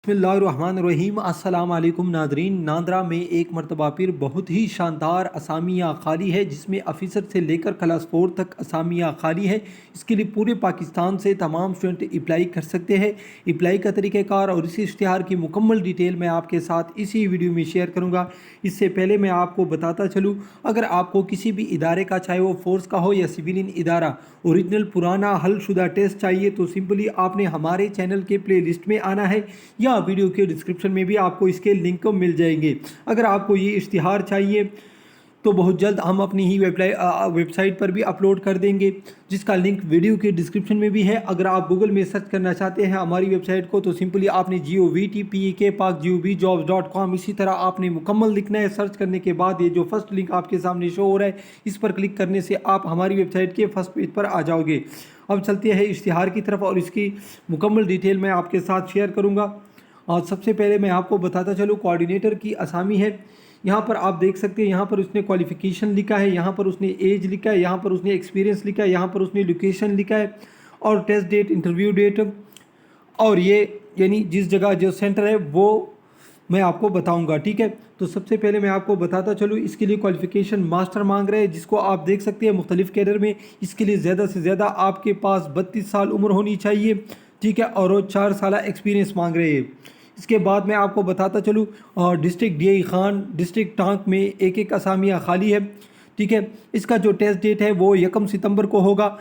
बिस्मिल्लाहिर्रहमानिर्रहीम। अस्सलाम वालेकुम नादरीन। नांदरा में एक मरतबा फिर बहुत ही शानदार असामियाँ खाली है, जिसमें ऑफिसर से लेकर क्लास 4 तक असामियाँ खाली है। इसके लिए पूरे पाकिस्तान से तमाम स्टूडेंट अप्लाई कर सकते हैं। अप्लाई का तरीक़ाकार और इसी इश्तिहार की मुकम्मल डिटेल मैं आपके साथ इसी वीडियो में शेयर करूँगा। इससे पहले मैं आपको बताता चलूँ, अगर आपको किसी भी इदारे का, चाहे वो फोर्स का हो या सिविलियन इदारा, ओरिजिनल पुराना हल शुदा टेस्ट चाहिए तो सिंपली आपने हमारे चैनल के प्ले लिस्ट में आना है या वीडियो के डिस्क्रिप्शन में भी आपको इसके लिंक मिल जाएंगे। अगर आपको ये इश्तिहार चाहिए तो बहुत जल्द हम अपनी ही वेबसाइट पर भी अपलोड कर देंगे, जिसका लिंक वीडियो के डिस्क्रिप्शन में भी है। अगर आप गूगल में सर्च करना चाहते हैं हमारी वेबसाइट को तो सिंपली आपने govtpekpakjobs.com इसी तरह आपने मुकम्मल लिखना है। सर्च करने के बाद ये जो फर्स्ट लिंक आपके सामने शो हो रहा है, इस पर क्लिक करने से आप हमारी वेबसाइट के फर्स्ट पेज पर आ जाओगे। अब चलते हैं इश्तिहार की तरफ और इसकी मुकम्मल डिटेल मैं आपके साथ शेयर करूँगा। और सबसे पहले मैं आपको बताता चलूँ, कोऑर्डिनेटर की असामी है। यहाँ पर आप देख सकते हैं, यहाँ पर उसने क्वालिफ़िकेशन लिखा है, यहाँ पर उसने एज लिखा है, यहाँ पर उसने एक्सपीरियंस लिखा है, यहाँ पर उसने लोकेशन लिखा है और टेस्ट डेट, इंटरव्यू डेट, और ये यानी जिस जगह जो सेंटर है वो मैं आपको बताऊंगा। ठीक है, तो सबसे पहले मैं आपको बताता चलूँ, इसके लिए क्वालिफ़िकेशन मास्टर मांग रहे हैं, जिसको आप देख सकते हैं मुख्तलिफ़ कैडर में। इसके लिए ज़्यादा से ज़्यादा आपके पास 32 साल उम्र होनी चाहिए। ठीक है, और वो 4 साल एक्सपीरियंस मांग रहे हैं। इसके बाद मैं आपको बताता चलूँ, district DI Khan, district tank में एक असामियाँ खाली है। ठीक है, इसका जो टेस्ट डेट है वो 1 सितंबर को होगा।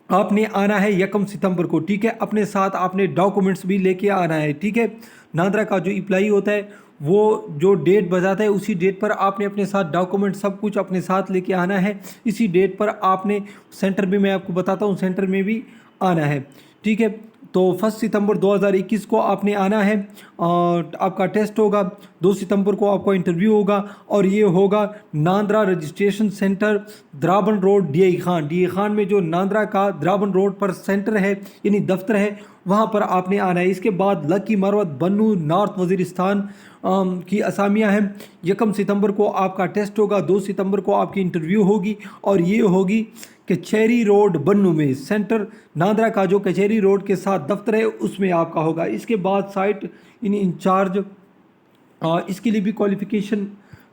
आपने आना है 1 सितंबर को। ठीक है, अपने साथ आपने डॉक्यूमेंट्स भी लेके आना है। ठीक है, नांदरा का जो अप्लाई होता है वो जो डेट बताता है उसी डेट पर आपने अपने साथ डॉक्यूमेंट सब कुछ अपने साथ लेके आना है। इसी डेट पर आपने सेंटर भी मैं आपको बताता हूँ, सेंटर में भी आना है। ठीक है, तो 1 सितंबर 2021 को आपने आना है और आपका टेस्ट होगा। 2 सितंबर को आपका इंटरव्यू होगा और ये होगा NADRA registration center, Draban road, DI Khan में जो नांदरा का द्राबन रोड पर सेंटर है यानी दफ्तर है, वहाँ पर आपने आना है। इसके बाद लकी मरवत, बन्नू, नॉर्थ वज़ीरिस्तान की असामियाँ हैं। 1 सितंबर को आपका टेस्ट होगा, 2 सितंबर को आपकी इंटरव्यू होगी और ये होगी कचहरी रोड बन्नू में। सेंटर नांदरा का जो कचहरी रोड के साथ दफ्तर है उसमें आपका होगा। इसके बाद साइट इंचार्ज, इसके लिए भी क्वालिफ़िकेशन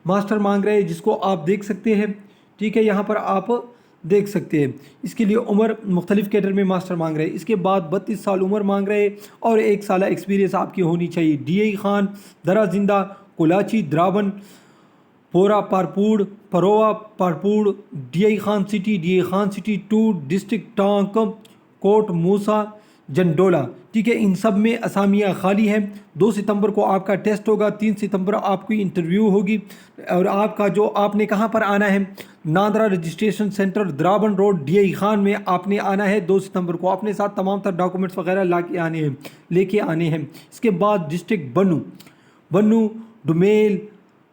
मास्टर मांग रहे हैं, जिसको आप देख सकते हैं। ठीक है, यहाँ पर आप देख सकते हैं। इसके लिए उम्र मुख्तलिफ़ कैडर में मास्टर मांग रहे हैं। इसके बाद 32 साल उम्र मांग रहे हैं और 1 साल एक्सपीरियंस आपकी होनी चाहिए। DI खान, दरा जिंदा, कोलाची, द्राबन, पोरा पारपूड़, परोवा पारपूड़, DI Khan city 2, district Tank, Kot Musa, Jandola. ठीक है, इन सब में असामियाँ खाली हैं। 2 सितंबर को आपका टेस्ट होगा, 3 सितंबर आपकी इंटरव्यू होगी और आपका जो आपने कहाँ पर आना है, NADRA registration center, Draban road, DI Khan में आपने आना है। 2 सितंबर को अपने साथ तमाम तर डॉक्यूमेंट्स वगैरह लेके आने हैं। इसके बाद डिस्ट्रिक्ट बन्नू, डुमेल,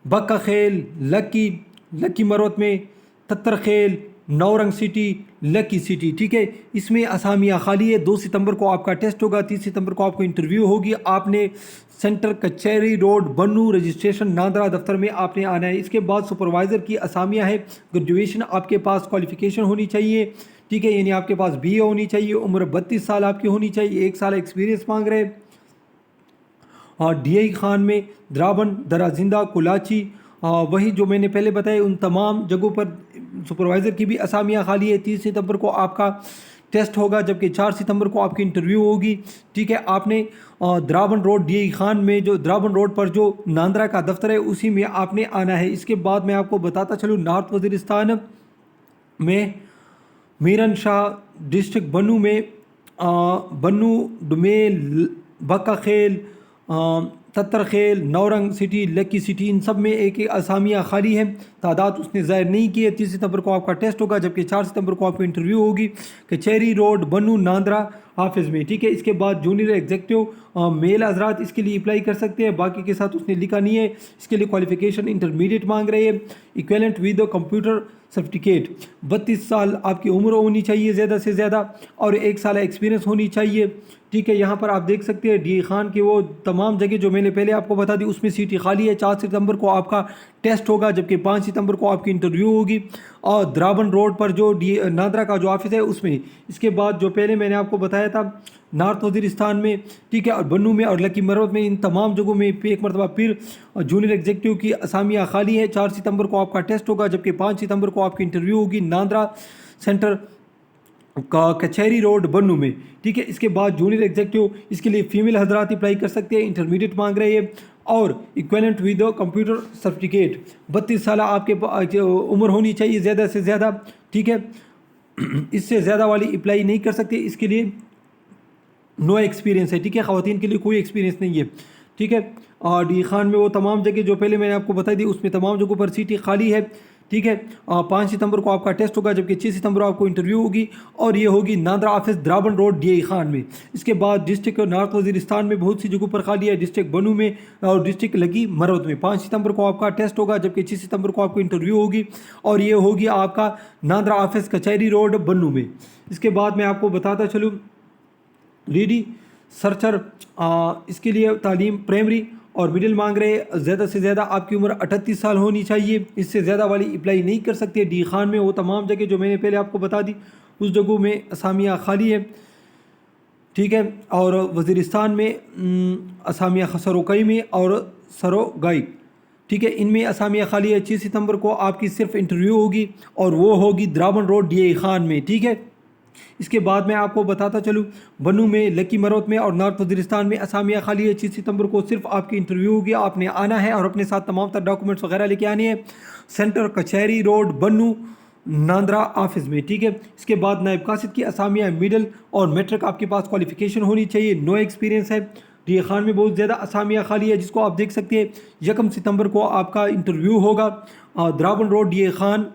बक्का खेल, लकी मरवत में, तत्तर खेल, नौरंग सिटी, लकी सिटी। ठीक है, इसमें असामियाँ खाली है। 2 सितंबर को आपका टेस्ट होगा, 3 सितंबर को आपको इंटरव्यू होगी। आपने सेंटर कचहरी रोड बन्नू रजिस्ट्रेशन नांदरा दफ्तर में आपने आना है। इसके बाद सुपरवाइज़र की असामियाँ है। ग्रेजुएशन आपके पास क्वालिफ़िकेशन होनी चाहिए। ठीक है, यानी आपके पास BA होनी चाहिए। उम्र 32 साल आपकी होनी चाहिए। 1 साल एक्सपीरियंस मांग रहे हैं। और DI खान में द्राबन, दरा जिंदा, कोलाची, वही जो मैंने पहले बताया उन तमाम जगहों पर सुपरवाइज़र की भी असामियाँ खाली है। 30 सितंबर को आपका टेस्ट होगा, जबकि 4 सितंबर को आपकी इंटरव्यू होगी। ठीक है, आपने द्राबन रोड, DI खान में जो द्राबन रोड पर जो नांदरा का दफ्तर है उसी में आपने आना है। इसके बाद मैं आपको बताता चलूँ, नॉर्थ वज़ीरिस्तान में मीरन शाह, डिस्ट्रिक्ट बन्नू में बन्नू, डुमेल, बक्का खेल, तत्तर खेल, नौरंग सिटी, लकी सिटी, इन सब में एक असामियाँ खाली हैं। तादाद उसने ज़ाहिर नहीं की है। 30 सितंबर को आपका टेस्ट होगा, जबकि 4 सितंबर को आपको इंटरव्यू होगी कचहरी रोड बन्नू नांदरा ऑफिस में। ठीक है, इसके बाद जूनियर एग्जीक्यूटिव मेल हजरात इसके लिए अप्लाई कर सकते हैं, बाकी के साथ उसने लिखा नहीं है। इसके लिए क्वालिफ़िकेशन इंटरमीडिएट मांग रहे हैं, इक्विवेलेंट विद कंप्यूटर सर्टिफिकेट। 32 साल आपकी उम्र होनी चाहिए ज़्यादा से ज़्यादा और 1 साल एक्सपीरियंस होनी चाहिए। ठीक है, यहाँ पर आप देख सकते हैं DI खान की वो तमाम जगह जो मैंने पहले आपको बता दी उसमें सीटें खाली है। 4 सितंबर को आपका टेस्ट होगा, जबकि 5 सितंबर को आपकी इंटरव्यू होगी और द्राबन रोड पर जो नादरा का जो ऑफिस है उसमें। इसके बाद जो पहले मैंने आपको बताया था नॉर्थ वज़ीरिस्तान में, ठीक है, और बन्नू में और लकी मरवत में, इन तमाम जगहों में एक मरतबा फिर जूनियर एग्जीक्यूटिव की असामियाँ खाली है। 4 सितंबर को आपका टेस्ट होगा, जबकि 5 सितंबर को आपकी इंटरव्यू होगी नादरा सेंटर का कचहरी रोड बन्नू में, ठीक है। इसके बाद जूनियर एग्जीक्यूटिव, इसके लिए फीमेल हजरात अप्लाई कर सकते हैं, इंटरमीडिएट मांग रहे हैं और इक्विवेलेंट विद कंप्यूटर सर्टिफिकेट। 32 साल आपके उम्र होनी चाहिए ज़्यादा से ज़्यादा, ठीक है। इससे ज़्यादा वाली अप्लाई नहीं कर सकते, इसके लिए नो एक्सपीरियंस है, ठीक है। ख़वातीन के लिए कोई एक्सपीरियंस नहीं है, ठीक है। और डी खान में वो तमाम जगह जो पहले मैंने आपको बताई दी उसमें तमाम जगहों पर सीटें खाली है, ठीक है। 5 सितंबर को आपका टेस्ट होगा, जबकि 6 सितंबर को आपको इंटरव्यू होगी और ये होगी NADRA office Draban road DI Khan में। इसके बाद डिस्ट्रिक्ट नॉर्थ वज़ीरिस्तान में बहुत सी जगहों पर खाली है, डिस्ट्रिक्ट बन्नू में और डिस्ट्रिक्ट लगी मरवत में। 5 सितंबर को आपका टेस्ट होगा, जबकि 6 सितंबर को आपको इंटरव्यू होगी और ये होगी आपका नादरा ऑफिस कचहरी रोड बन्नू में। इसके बाद मैं आपको बताता चलूँ रीडी सर्चर, इसके लिए तालीम प्राइमरी और मिडिल मांग रहे हैं। ज़्यादा से ज़्यादा आपकी उम्र 38 साल होनी चाहिए, इससे ज़्यादा वाली अप्लाई नहीं कर सकते। डी खान में वो तमाम जगह जो मैंने पहले आपको बता दी उस जगहों में असामियाँ खाली है, ठीक है। और वज़ीरिस्तान में असामियाँ सरोकई में और सरोगाई, ठीक है, इनमें असामियाँ खाली है। 6 सितंबर को आपकी सिर्फ इंटरव्यू होगी और वो होगी द्राबन रोड DI खान में, ठीक है। इसके बाद मैं आपको बताता चलूँ बन्नू में, लकी मरवत में और नॉर्थ वज़ीरिस्तान में असामियाँ खाली है। 6 सितंबर को सिर्फ आपकी इंटरव्यू होगी, आपने आना है और अपने साथ तमाम तर डॉक्यूमेंट्स वगैरह लेके आने हैं। सेंटर कचहरी रोड बन्नू नादरा ऑफिस में, ठीक है। इसके बाद नायब कासिद की असामियाँ मिडिल और मैट्रिक आपके पास क्वालिफिकेशन होनी चाहिए, नो एक्सपीरियंस है। DI खान में बहुत ज़्यादा असामियाँ खाली है जिसको आप देख सकते हैं। 1 सितंबर को आपका इंटरव्यू होगा Draban road DI Khan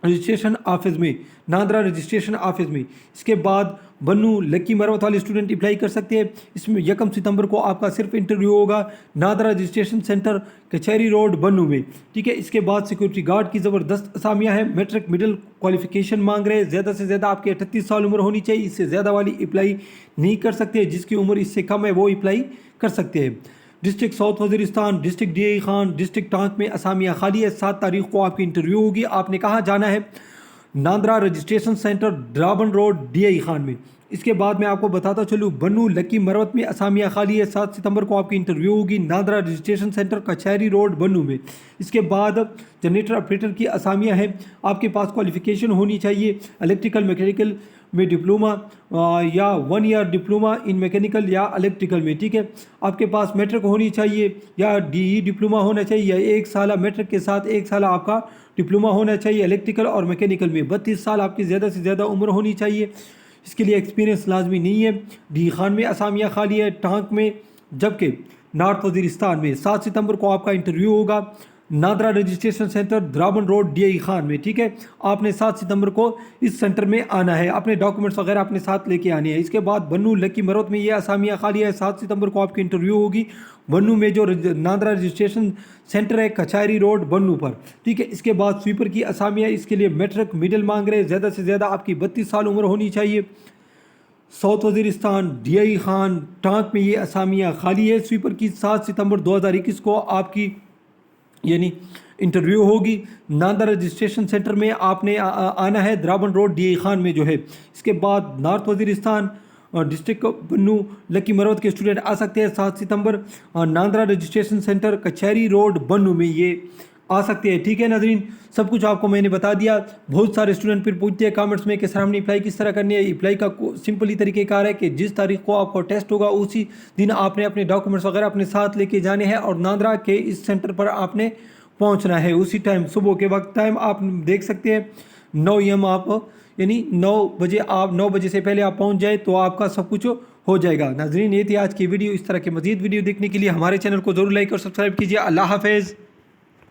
registration office में, नादरा रजिस्ट्रेशन ऑफिस में। इसके बाद बन्नू लकी मरवत वाले स्टूडेंट अप्लाई कर सकते हैं। इसमें 1 सितंबर को आपका सिर्फ इंटरव्यू होगा नादरा रजिस्ट्रेशन सेंटर कचहरी रोड बन्नू में, ठीक है। इसके बाद सिक्योरिटी गार्ड की ज़बरदस्त असामियाँ हैं, मैट्रिक मिडिल क्वालिफिकेशन मांग रहे हैं। ज़्यादा से ज़्यादा आपके 38 साल उम्र होनी चाहिए, इससे ज़्यादा वाली अप्लाई नहीं कर सकते। जिसकी उम्र इससे कम है वो अप्लाई कर सकते हैं। District south Waziristan, district DI Khan, district tank में असामियाँ खाली है। 7 तारीख को आपकी इंटरव्यू होगी। आपने कहाँ जाना है? NADRA registration center Draban road DI Khan में। इसके बाद मैं आपको बताता चलूँ बन्नू लकी मरवत में असामियाँ खाली है। 7 सितंबर को आपकी इंटरव्यू होगी नादरा रजिस्ट्रेशन सेंटर कचहरी रोड बन्नू में। इसके बाद जनरेटर ऑपरेटर की असामियाँ हैं। आपके पास क्वालिफिकेशन होनी चाहिए इलेक्ट्रिकल मैकेनिकल में डिप्लोमा या 1 ईयर डिप्लोमा इन मैकेनिकल या इलेक्ट्रिकल में, ठीक है। आपके पास मैट्रिक होनी चाहिए या DE डिप्लोमा होना चाहिए या 1 साल मैट्रिक के साथ 1 साल आपका डिप्लोमा होना चाहिए इलेक्ट्रिकल और मैकेनिकल में। 32 साल आपकी ज़्यादा से ज़्यादा उम्र होनी चाहिए। इसके लिए एक्सपीरियंस लाजमी नहीं है। DI खान में असामियाँ खाली है, टांक में, जबकि नॉर्थ वज़ीरिस्तान में। 7 सितंबर को आपका इंटरव्यू होगा NADRA registration center Draban road DI Khan में, ठीक है। आपने 7 सितंबर को इस सेंटर में आना है, अपने डॉक्यूमेंट्स वगैरह अपने साथ लेके आने हैं। इसके बाद बन्नू लकी मरवत में ये असामियाँ खाली है। 7 सितंबर को आपकी इंटरव्यू होगी बन्नू में जो नादरा रजिस्ट्रेशन सेंटर है कचहरी रोड बन्नू पर, ठीक है। इसके बाद स्वीपर की असामियाँ, इसके लिए मैट्रिक मिडिल मांग रहे हैं। ज़्यादा से ज़्यादा आपकी 32 साल उम्र होनी चाहिए। South Waziristan DI Khan tank में ये असामियाँ खाली है। स्वीपर की 7 सितंबर 2021 को आपकी यानी इंटरव्यू होगी नादरा रजिस्ट्रेशन सेंटर में। आपने आना है द्राबन रोड DI खान में जो है। इसके बाद नॉर्थ वज़ीरिस्तान डिस्ट्रिक्ट बन्नू लकी मरवत के स्टूडेंट आ सकते हैं 7 सितंबर नादरा रजिस्ट्रेशन सेंटर कचहरी रोड बन्नू में ये आ सकते हैं, ठीक है नाज़रीन। सब कुछ आपको मैंने बता दिया। बहुत सारे स्टूडेंट फिर पूछते हैं कमेंट्स में कि सर हमने अप्लाई किस तरह करनी है। अप्लाई का सिंपल ही तरीक़ेकार है कि जिस तारीख को आपको टेस्ट होगा उसी दिन आपने अपने डॉक्यूमेंट्स वगैरह अपने साथ लेके जाने हैं और नादरा के इस सेंटर पर आपने पहुंचना है उसी टाइम, सुबह के वक्त। टाइम आप देख सकते हैं 9 AM आप यानी 9 बजे, आप 9 बजे से पहले आप पहुंच जाए तो आपका सब कुछ हो जाएगा। नाज़रीन ये थी आज की वीडियो। इस तरह के मज़ीद वीडियो देखने के लिए हमारे चैनल को ज़रूर लाइक और सब्सक्राइब कीजिए। अल्लाह हाफ़िज़।